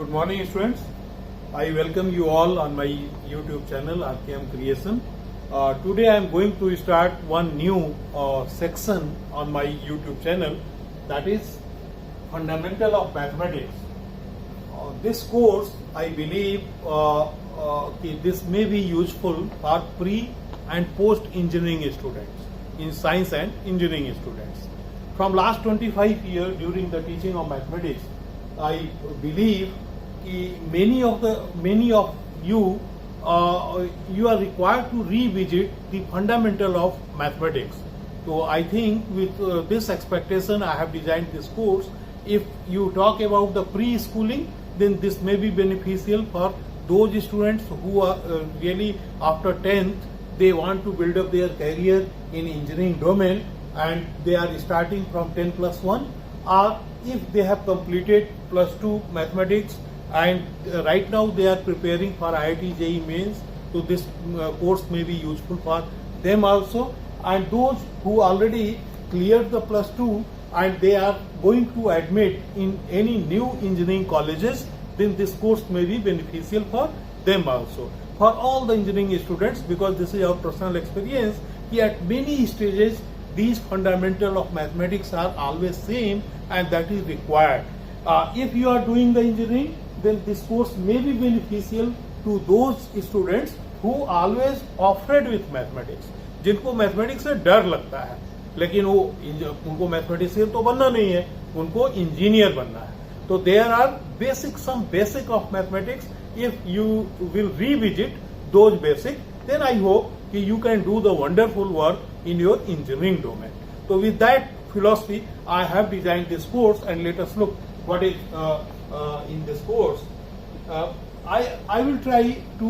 Good morning, students. I welcome you all on my YouTube channel RKM Creation. Today I am going to start one new section on my YouTube channel, that is Fundamental of Mathematics. This course, I believe, this may be useful for pre and post engineering students, in science and engineering students. From last 25 years during the teaching of mathematics, I believe many of you you are required to revisit the fundamental of mathematics. So I think with this expectation I have designed this course. If you talk about the pre-schooling, then this may be beneficial for those students who are really after 10th they want to build up their career in engineering domain and they are starting from 10 plus 1, or if they have completed plus 2 mathematics and right now they are preparing for IIT JEE mains, so this course may be useful for them also. And those who already cleared the plus 2 and they are going to admit in any new engineering colleges, then this course may be beneficial for them also. For all the engineering students, because this is our personal experience, at many stages these fundamental of mathematics are always same and that is required. If you are doing the engineering, then this course may be beneficial to those students who always afraid with mathematics, जिनको mathematics से डर लगता है, लेकिन वो उनको mathematics तो बनना नहीं है, उनको इंजीनियर बनना है. तो there are some basic of mathematics. If you will revisit those basic, then I hope you can do the wonderful work in your engineering domain. So with that philosophy, I have designed this course, and let us look what is in this course. I will try to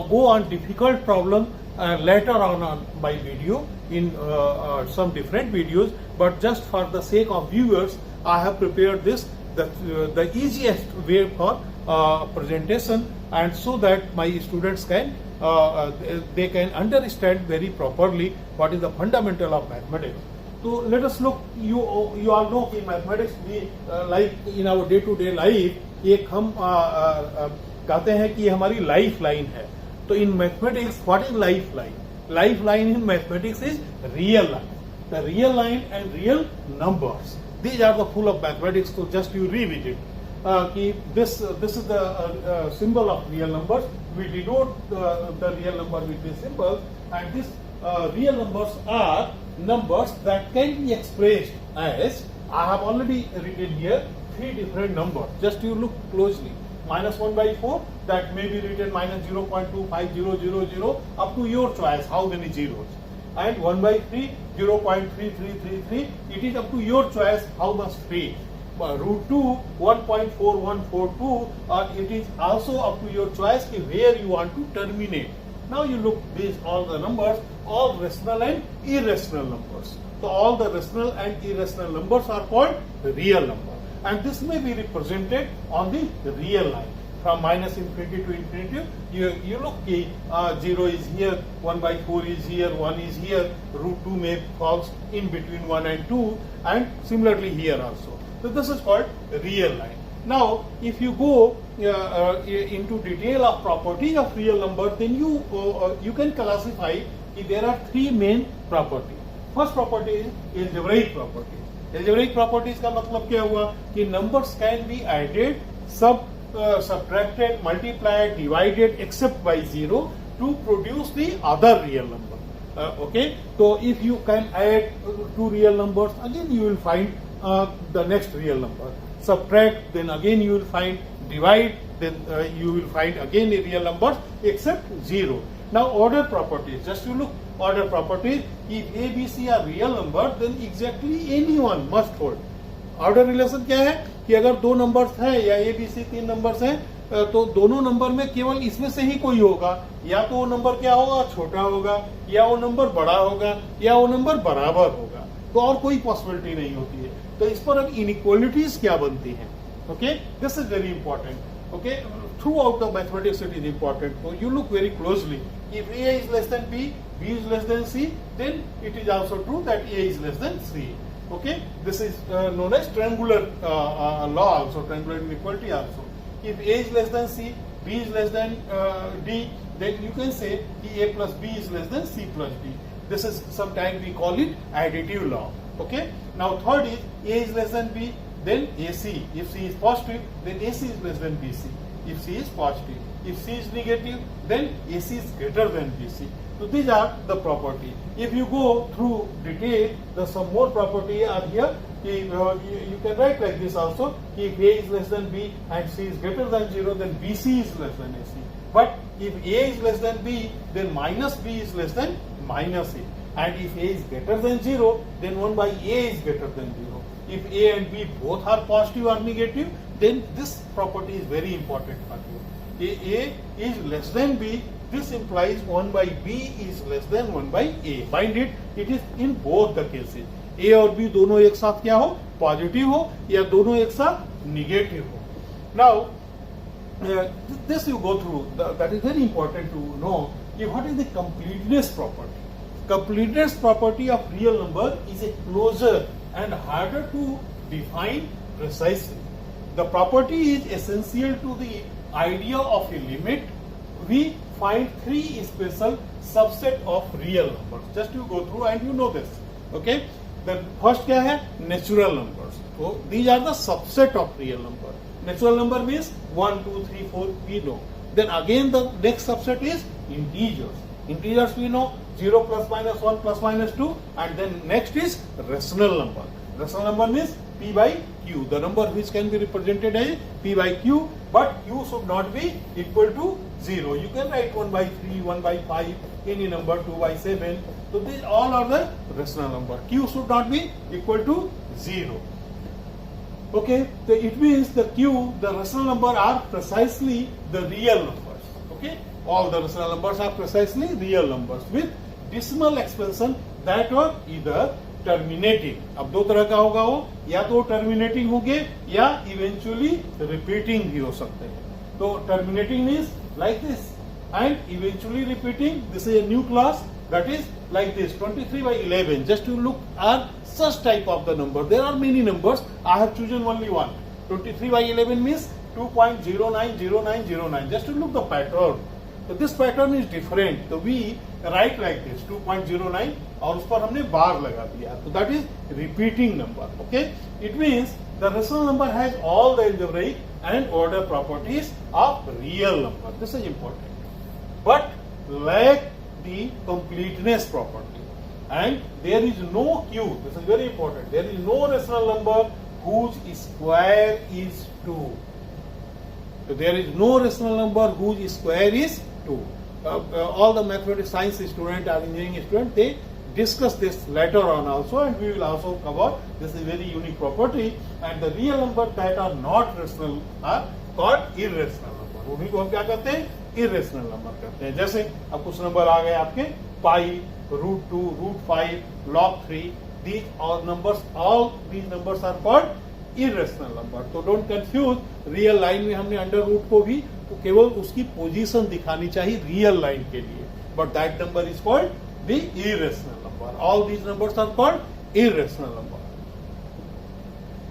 go on difficult problem later on my video in some different videos, but just for the sake of viewers, I have prepared this the easiest way for presentation, and so that my students can they can understand very properly what is the fundamental of mathematics. So let us look. You all know in mathematics we like in our day-to-day life, एक हम कहते हैं कि हमारी life line है. तो in mathematics, what is life line? Life line in mathematics is real line. The real line and real numbers. These are the full of mathematics. So just you revisit. This is the symbol of real numbers. We denote the real number with this symbol, and these real numbers are numbers that can be expressed as, I have already written here 3 different numbers. Just you look closely. Minus 1 by 4, that may be written minus 0.25000 up to your choice how many zeros. And 1 by 3, 0.3333, it is up to your choice how much 3. Root 2, 1.4142, it is also up to your choice where you want to terminate. Now you look, these all the numbers, all rational and irrational numbers. So all the rational and irrational numbers are called real numbers. And this may be represented on the real line. From minus infinity to infinity, you look, 0 is here, 1 by 4 is here, 1 is here, root 2 may falls in between 1 and 2, and similarly here also. So this is called real line. Now, if you go into detail of properties of real number, then you can classify if there are 3 main properties. First property is algebraic property. Algebraic properties का मतलब क्या हुआ कि numbers can be added, subtracted, multiplied, divided except by 0 to produce the other real number. Okay, so if you can add 2 real numbers, again you will find the next real number. Subtract, then again you will find. Divide, then you will find again a real number except 0. Now order properties, just you look order properties. If A, B, C are real number, then exactly anyone must hold. Order relation क्या है कि अगर 2 numbers हैं या A, B, C 3 numbers हैं, तो दोनों number में केवल इसमें से ही कोई होगा. या तो वो नंबर क्या होगा, छोटा होगा, या वो नंबर बड़ा होगा, या वो नंबर बराबर होगा. तो और कोई पॉसिबिलिटी नहीं होती है. तो इस पर अब इनइक्वालिटीज क्या बनती हैं. Okay, this is very important. Okay, throughout the mathematics it is important. So you look very closely. If A is less than B, B is less than C, then it is also true that A is less than C. Okay, this is known as triangular law also, triangular inequality also. if A is less than C, B is less than D, then you can say A plus B is less than C plus D. This is sometimes we call it additive law. Okay. Now third is A is less than B, then AC. If C is positive, then AC is less than BC. If C is positive, if C is negative, then AC is greater than BC. So these are the property. If you go through detail, there's some more property are here. You can write like this also. If A is less than B and C is greater than 0, then BC is less than AC. But if A is less than B, then minus B is less than minus A. And if A is greater than 0, then 1 by A is greater than 0. If A and B both are positive or negative, then this property is very important for you. A is less than B, this implies 1 by B is less than 1 by A. Find it, it is in both the cases. A और B दोनों एक साथ क्या हो, positive हो या दोनों एक साथ निगेटिव हो. Now, this you go through, that is very important to know what is the completeness property. Completeness property of real number is a closer and harder to define precisely. The property is essential to the idea of a limit. We find three special subset of real numbers. Just you go through and you know this. Okay. The first क्या है, natural numbers. So these are the subset of real number. Natural number means 1, 2, 3, 4 we know. Then again the next subset is integers. Integers we know 0 plus minus 1 plus minus 2, and then next is rational number. Rational number means P by Q. The number which can be represented as P by Q, but Q should not be equal to 0. You can write 1 by 3, 1 by 5, any number, 2 by 7. So these all are the rational number. Q should not be equal to 0. Okay, so it means the Q, the rational number are precisely the real numbers. Okay, all the rational numbers are precisely real numbers with decimal expansion that are either terminating. अब दो तरह का होगा वो, या तो terminating होंगे या eventually repeating भी हो सकते हैं. तो terminating means like this and eventually repeating. This is a new class that is like this 23 by 11. Just to look at such type of the number. There are many numbers. I have chosen only one. 23 by 11 means 2.090909. Just to look the pattern. So this pattern is different. So we write like this 2.09 और उस पर हमने बार लगा दिया. So that is repeating number. Okay. It means the rational number has all the algebraic and order properties of real number. This is important. But lack the completeness property. And there is no Q. This is very important. There is no rational number whose square is 2. So there is no rational number whose square is 2. All the mathematics science student or engineering student, they discuss this later on also, and we will also cover. This is a very unique property. And the real numbers that are not rational are called irrational number. उन्हीं को हम क्या कहते हैं, irrational number कहते हैं. जैसे अब कुछ नंबर आ गए आपके पाई, √2, √5, log3. These all numbers, all these numbers are called irrational number. तो don't confuse. रियल लाइन में हमने अंडर रूट को भी तो केवल उसकी पोजीशन दिखानी चाहिए रियल लाइन के लिए. But that number is called the irrational number. All these numbers are called irrational number.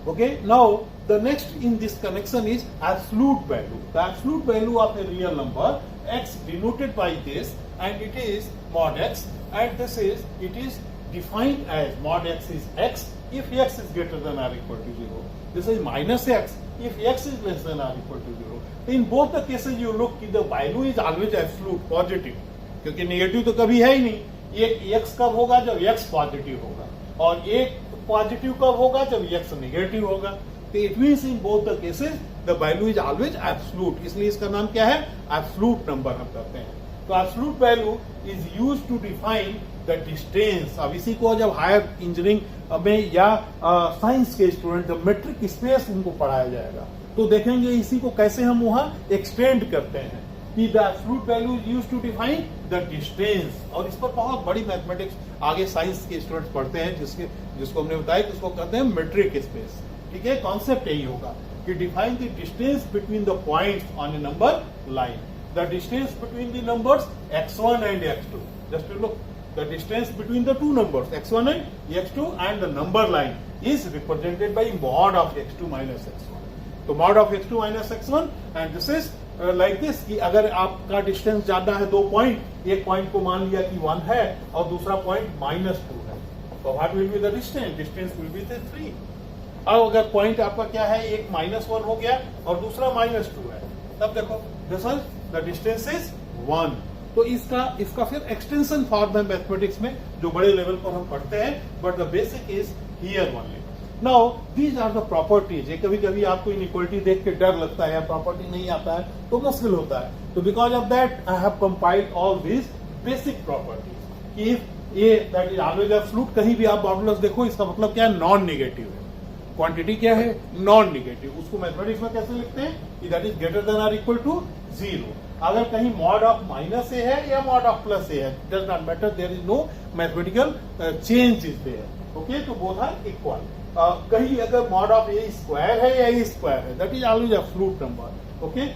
Okay. Now the next in this connection is absolute value. The absolute value of a real number, x denoted by this, and it is mod x, and this is, it is defined as mod x is x if x is greater than or equal to 0. This is minus x if x is less than or equal to 0. In both the cases you look, the value is always absolute, positive. क्योंकि negative तो कभी है ही नहीं. एक x कब होगा, जब x positive होगा, और एक पॉजिटिव कब होगा, जब x नेगेटिव होगा. तो it means in both the cases the value is always absolute. इसलिए इसका नाम क्या है, एब्सोल्यूट नंबर हम कहते हैं. तो absolute value is used to define the distance. अब इसी को जब हायर इंजीनियरिंग में या साइंस के स्टूडेंट जब मेट्रिक स्पेस उनको पढ़ाया जाएगा तो देखेंगे इसी को कैसे हम वहां एक्सटेंड करते हैं कि the absolute value is used to define the distance. और इस पर बहुत बड़ी मैथमेटिक्स आगे साइंस के स्टूडेंट्स पढ़ते हैं जिसको हमने बताया कि उसको कहते हैं मेट्रिक स्पेस. ठीक है, कॉन्सेप्ट यही होगा कि define the distance between the points on a number line. The distance between the numbers x1 and x2. Just to look the distance between the two numbers x1 and x2 and the number line is represented by mod of x2 minus x1. तो mod of x2 minus x1 and this is like this कि अगर आपका distance ज्यादा है 2 point, एक point को मान लिया कि 1 है और दूसरा पॉइंट -2 है, तो what will be the distance? Distance will be 3। अब अगर पॉइंट आपका क्या है, एक -1 हो गया और दूसरा -2 है, तब देखो this is the distance is 1। तो इसका फिर एक्सटेंशन फॉर्म है मैथमेटिक्स में जो बड़े लेवल पर हम पढ़ते हैं, but the basic is here only. Now these are the properties. ये कभी कभी आपको इनइक्वालिटी देख के डर लगता है या प्रॉपर्टी नहीं आता है तो मुश्किल होता है, तो because of that I have compiled all these basic properties. If A that is always absolute, कहीं भी आप मॉडुलस देखो इसका मतलब क्या है, नॉन नेगेटिव है। क्वांटिटी क्या है, नॉन नेगेटिव। उसको मैथमेटिक्स में कैसे लिखते हैं कि that is greater than or equal to 0। अगर कहीं मॉड ऑफ माइनस ए है या मॉड ऑफ प्लस ए है, does not matter, there is no mathematical change is there. Okay, तो बोथ आर इक्वल। कहीं अगर मॉड ऑफ ए स्क्वायर है या ए स्क्वायर है, that is always absolute number. Okay,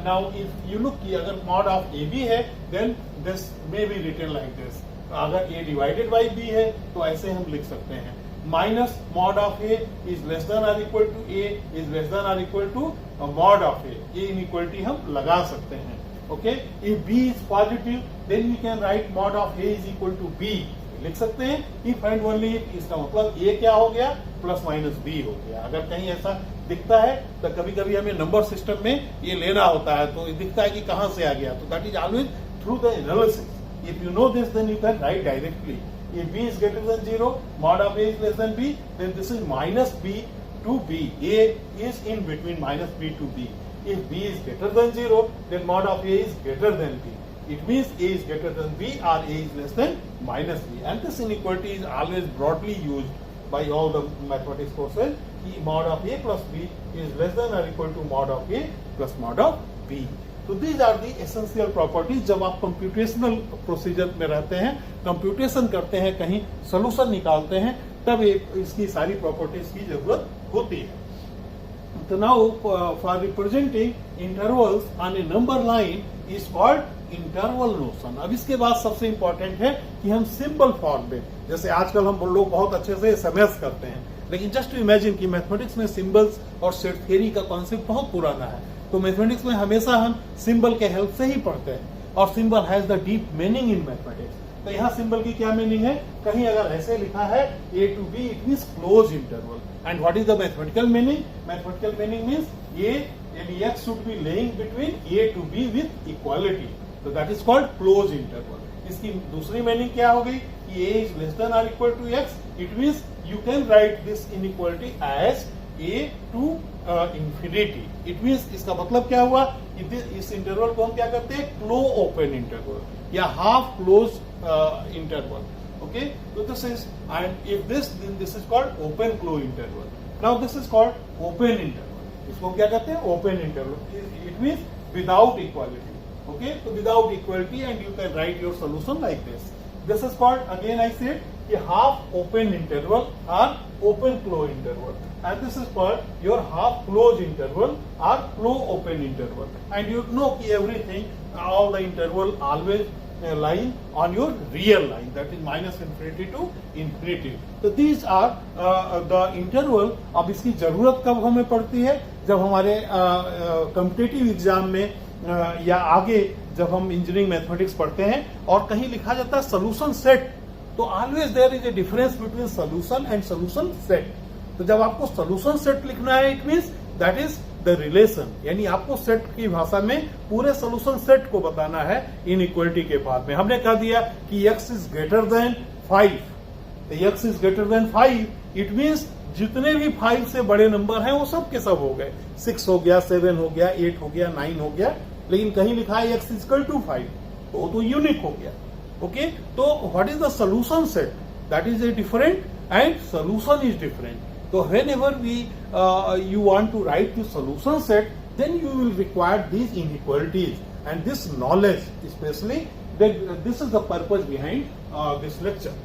now if you look कि अगर mod of a b है then this may be written like this. अगर ए डिवाइडेड बाई बी है तो ऐसे हम लिख सकते हैं, minus mod of a is less than or equal to a is less than or equal to mod of a. ये inequality हम लगा सकते हैं। Okay, if b is positive then we can write mod of a is equal to b, लिख सकते हैं। If and only if, इसका मतलब ए क्या हो गया, प्लस माइनस बी हो गया। अगर कहीं ऐसा दिखता है तो कभी कभी हमें नंबर सिस्टम में ये लेना होता है, तो दिखता है कि कहां से आ गया, तो that is always through the analysis. If you know this then you can write directly. If b is greater than 0, mod of a is less than b, then this is minus b to b. A is in between minus b to b. If b is greater than 0, then mod of a is greater than b. It means a is greater than b or a is less than minus b. And this inequality is always broadly used by all the mathematics courses. Mod of a plus b is less than or equal to mod of a plus mod of b. तो these are the essential properties. जब आप computational procedure में रहते हैं, computation करते हैं, कहीं solution निकालते हैं, तब इसकी सारी प्रॉपर्टीज की जरूरत होती है। तो now for representing intervals on a number line is called interval notion. अब इसके बाद सबसे इंपॉर्टेंट है कि हम सिंबल फॉर्म में, जैसे आजकल हम लोग बहुत अच्छे से एसएमएस करते हैं, लेकिन जस्ट टू इमेजिन कि मैथमेटिक्स में सिंबल्स और सेट थ्योरी का कॉन्सेप्ट बहुत पुराना है, तो मैथमेटिक्स में हमेशा हम सिंबल के हेल्प से ही पढ़ते हैं, और symbol has the deep meaning in mathematics. तो यहाँ सिंबल की क्या मीनिंग है, कहीं अगर ऐसे लिखा है a to b, it means close interval. And what is the mathematical meaning? Mathematical meaning means a यानी x should be lying between a to b with equality, तो that is called close interval. इसकी दूसरी meaning क्या हो गई कि a is less than और equal to x, it means you can write this inequality as a to infinity. It means इसका मतलब क्या हुआ, इस इंटरवल को हम क्या करते हैं, क्लो ओपन इंटरवल या हाफ क्लोज इंटरवल। ओके, तो this is, and if this then this is called open close interval. Now this is called open interval. इसको क्या कहते हैं, open interval. It means without equality. Okay, तो without equality and you can write your solution like this. This is called, again I said, a half open interval or open close interval, and this is called your half close interval or close open interval. And you know कि everything, all the interval always lie on your real line, that is minus infinity to infinity. So these are the interval. अब इसकी जरूरत कब हमें पड़ती है, जब हमारे कॉम्पिटिटिव एग्जाम में या आगे जब हम इंजीनियरिंग मैथमेटिक्स पढ़ते हैं और कहीं लिखा जाता है सोल्यूशन सेट, तो always there is a difference between solution and solution set. तो जब आपको सोल्यूशन सेट लिखना है, it means that is the relation, यानी आपको सेट की भाषा में पूरे सोल्यूशन सेट को बताना है इनइक्वालिटी के बाद में। हमने कह दिया कि x इज ग्रेटर देन 5, तो x is greater then 5, it means जितने भी 5 से बड़े नंबर हैं वो सब के सब हो गए, 6 हो गया, 7 हो गया, 8 हो गया, 9 हो गया, लेकिन कहीं लिखा है x इक्वल टू 5, तो वो तो यूनिक हो गया। ओके, तो what is the solution set, that is a different and solution is different. तो whenever we you want to write the solution set, then you will require these inequalities and this knowledge specially, this is the purpose behind this lecture.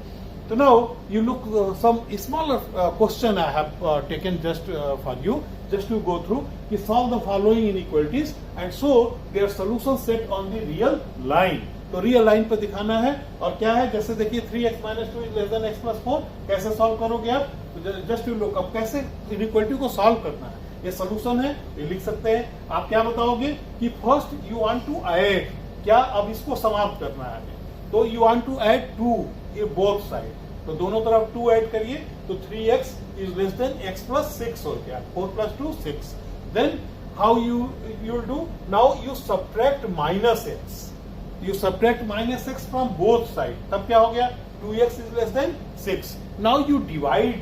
So now you look some smaller question I have taken just for you, just to go through. You solve the following inequalities and so their solution set on the real line. तो real line पे दिखाना है, और क्या है, जैसे देखिए 3x minus 2 is less than x plus 4, कैसे सॉल्व करोगे आप, जस्ट यू लुक। अब कैसे इनइक्वालिटी को सॉल्व करना है, ये सोल्यूशन है, ये लिख सकते हैं। आप क्या बताओगे कि first you want to add, क्या अब इसको समाप्त करना है, तो यू वांट टू ऐड 2 ये बोथ साइड, तो दोनों तरफ 2 ऐड करिए, तो 3x is less than x plus 6 हो गया, 4 plus 2 6। Then how you will do, now you subtract minus x, you subtract minus x from both sides, तब क्या हो गया, 2x is less than 6. Now you divide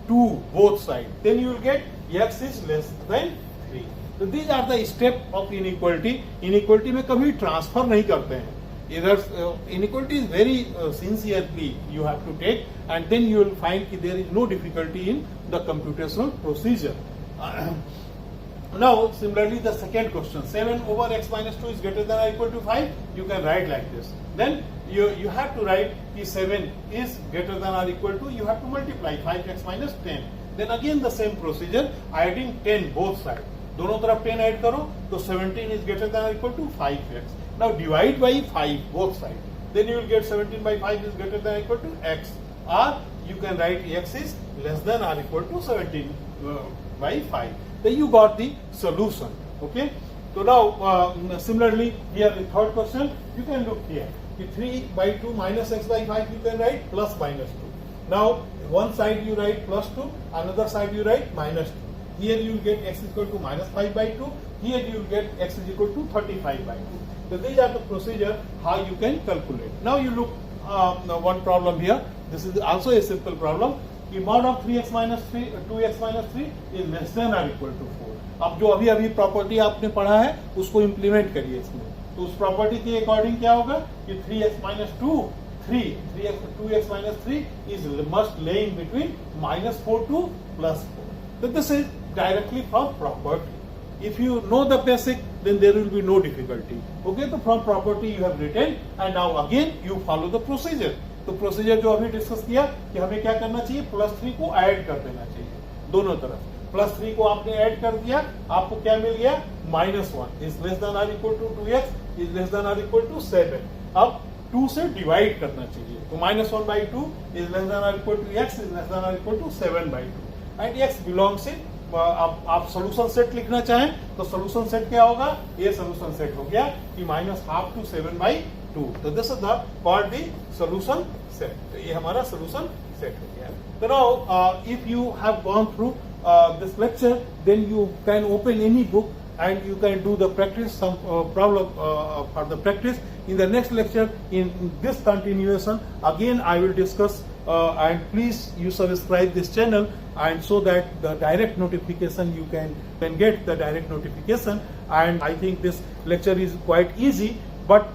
2 both sides, then you will get x is less than 3. So these are the step of inequality. Inequality में कभी transfer नहीं करते हैं, इधर inequality is very sincerely you have to take, and then you will find कि there is no difficulty in the computational procedure. Now, similarly, the second question, 7 over x minus 2 is greater than or equal to 5. You can write like this. Then you have to write कि 7 is greater than or equal to, you have to multiply 5x minus 10. Then again the same procedure, adding 10 both sides. दोनों तरफ 10 add करो, तो 17 is greater than or equal to 5x. Now divide by 5 both sides. Then you will get 17 by 5 is greater than or equal to x. Or you can write x is less than or equal to 17 by 5. Then you got the solution. Okay. So now similarly here the third question, you can look here. 3 by 2 minus x by 5 you can write plus minus 2. Now one side you write plus 2, another side you write minus 2. Here you will get x is equal to minus 5 by 2. Here you will get x is equal to 35 by 2. So these are the procedure how you can calculate. Now you look one problem here. This is also a simple problem. कि mod of 3x minus 3 2x minus 3 is less than or equal to 4. अब जो अभी अभी property आपने पढ़ा है उसको implement करिए इसमें, तो उस प्रॉपर्टी के अकॉर्डिंग क्या होगा कि 3x minus 2 2x minus 3 is must lay in between minus 4 to plus 4. So this is directly from property. If you know the basic, then there will be no difficulty. Okay, so from property you have written, and now again you follow the procedure. तो procedure जो अभी discuss किया कि हमें क्या करना चाहिए, plus 3 को ऐड कर देना चाहिए दोनों तरफ। प्लस 3 को आपने ऐड कर दिया, आपको क्या मिल गया, माइनस 1 इज लेस देन और equal to 2x is less than और इक्वल टू 7। अब 2 से डिवाइड करना चाहिए, तो minus 1 by 2 is less than और equal to x is less than और equal to 7 by 2 and x belongs in, आप सोल्यूशन सेट लिखना चाहें तो सोल्यूशन सेट क्या होगा, ये सोल्यूशन सेट हो गया कि माइनस हाफ टू 7 बाई 2. तो this is the called the solution set. तो ये हमारा सोल्यूशन सेट हो गया. तो now if you have gone through this lecture, then you can open any book and you can do the practice, some problem for the practice. In the next lecture, in this continuation, again I will discuss and please you subscribe this channel, and so that the direct notification you can get the direct notification. And I think this lecture is quite easy, but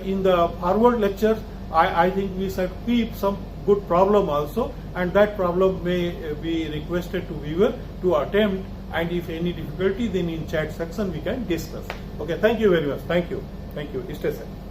in the forward lectures I think we should keep some good problem also, and that problem may be requested to viewer to attempt, and if any difficulty then in chat section we can discuss. Okay, thank you very much. Thank you. Stay safe.